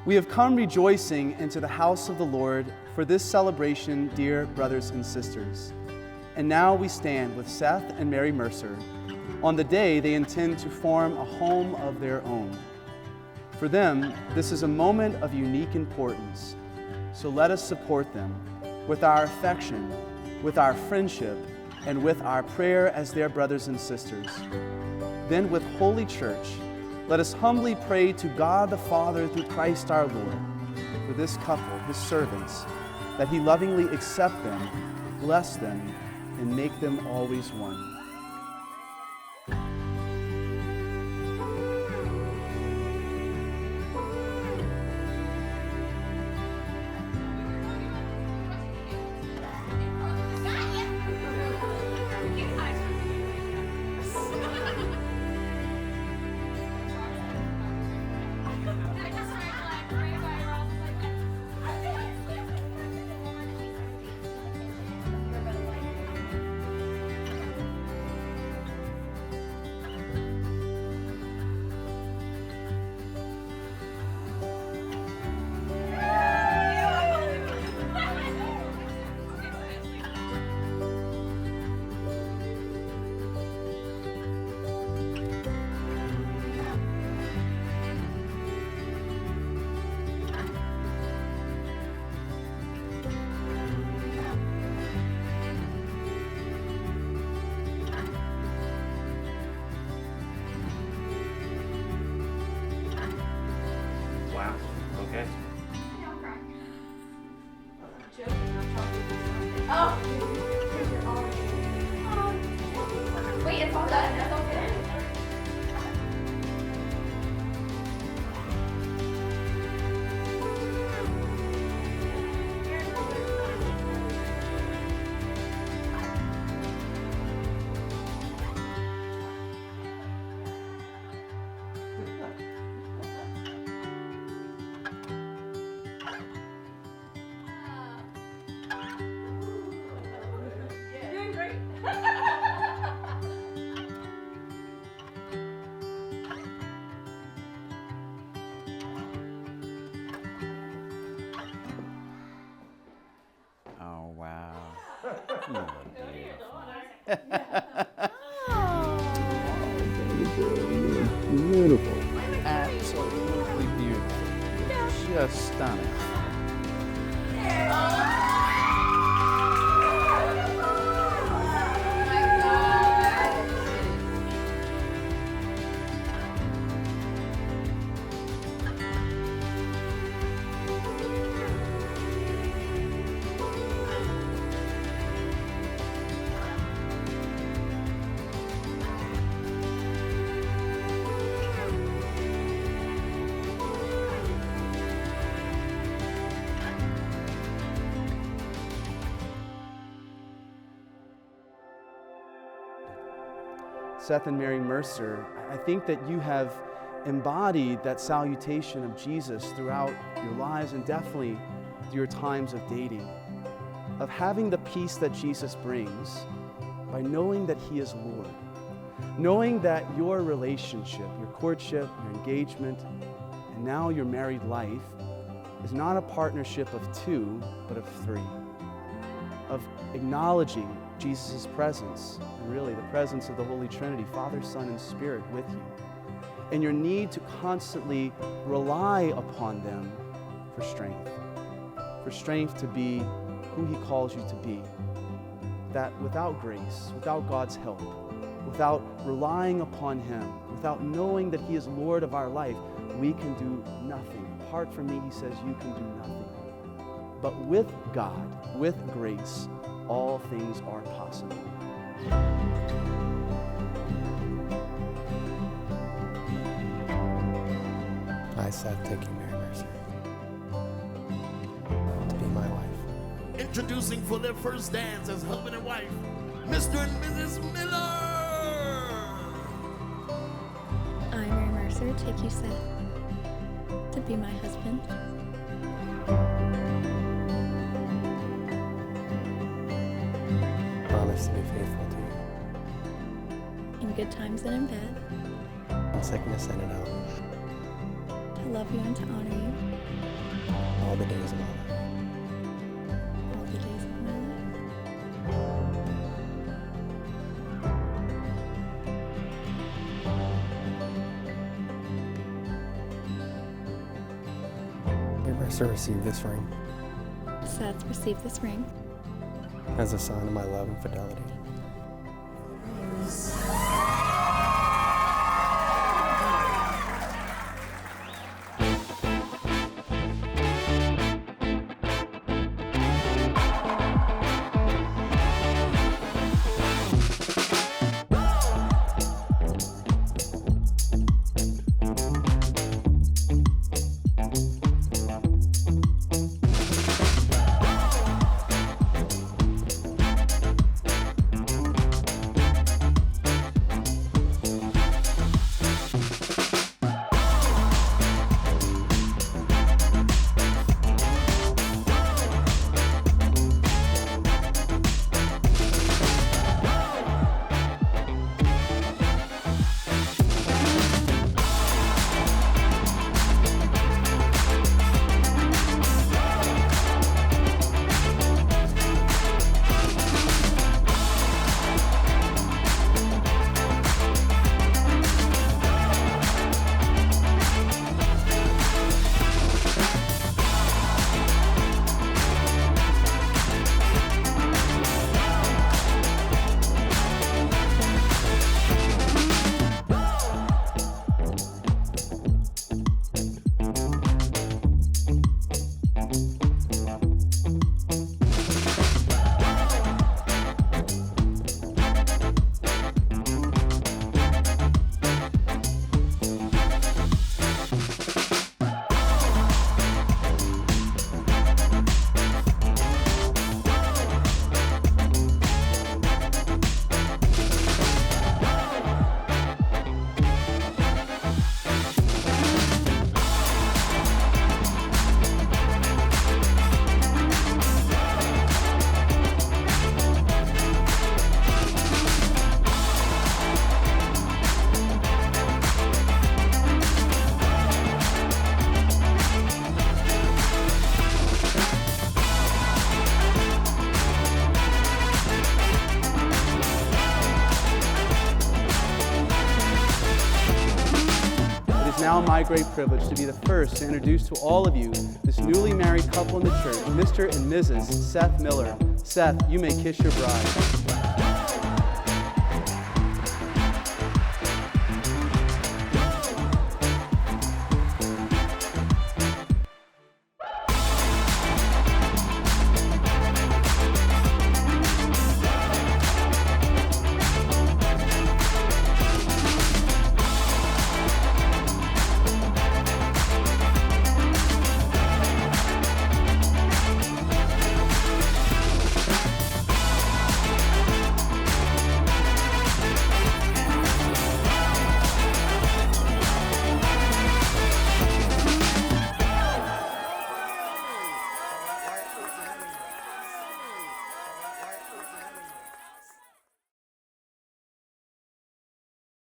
We have come rejoicing into the house of the Lord for this celebration, dear brothers and sisters. And now we stand with Seth and Mary Mercer on the day they intend to form a home of their own. For them, this is a moment of unique importance. So let us support them with our affection, with our friendship, and with our prayer as their brothers and sisters. Then with Holy Church, let us humbly pray to God the Father through Christ our Lord for this couple, his servants, that he lovingly accept them, bless them, and make them always one. Wow. Okay. Oh! Wait, it's all done. That's okay. Oh, wow. Beautiful. Absolutely beautiful. Just stunning. Seth and Mary Mercer, I think that you have embodied that salutation of Jesus throughout your lives and definitely through your times of dating, of having the peace that Jesus brings by knowing that He is Lord, knowing that your relationship, your courtship, your engagement, and now your married life is not a partnership of two, but of three, of acknowledging Jesus' presence, and really the presence of the Holy Trinity, Father, Son, and Spirit with you, and your need to constantly rely upon them for strength to be who He calls you to be. That without grace, without God's help, without relying upon Him, without knowing that He is Lord of our life, we can do nothing. Apart from me, He says, you can do nothing. But with God, with grace, all things are possible. I, Seth, take you, Mary Mercer, to be my wife. Introducing for their first dance as husband and wife, Mr. and Mrs. Miller. I, Mary Mercer, take you, Seth, to be my husband. Promise to be faithful to you. In good times and in bad. In sickness and in health. To love you and to honor you. all the days of my life. all the days of my life. May Mercer receive this ring Seth, receive this ring as a sign of my love and fidelity. Now my great privilege to be the first to introduce to all of you this newly married couple in the church, Mr. and Mrs. Seth Miller. Seth, you may kiss your bride.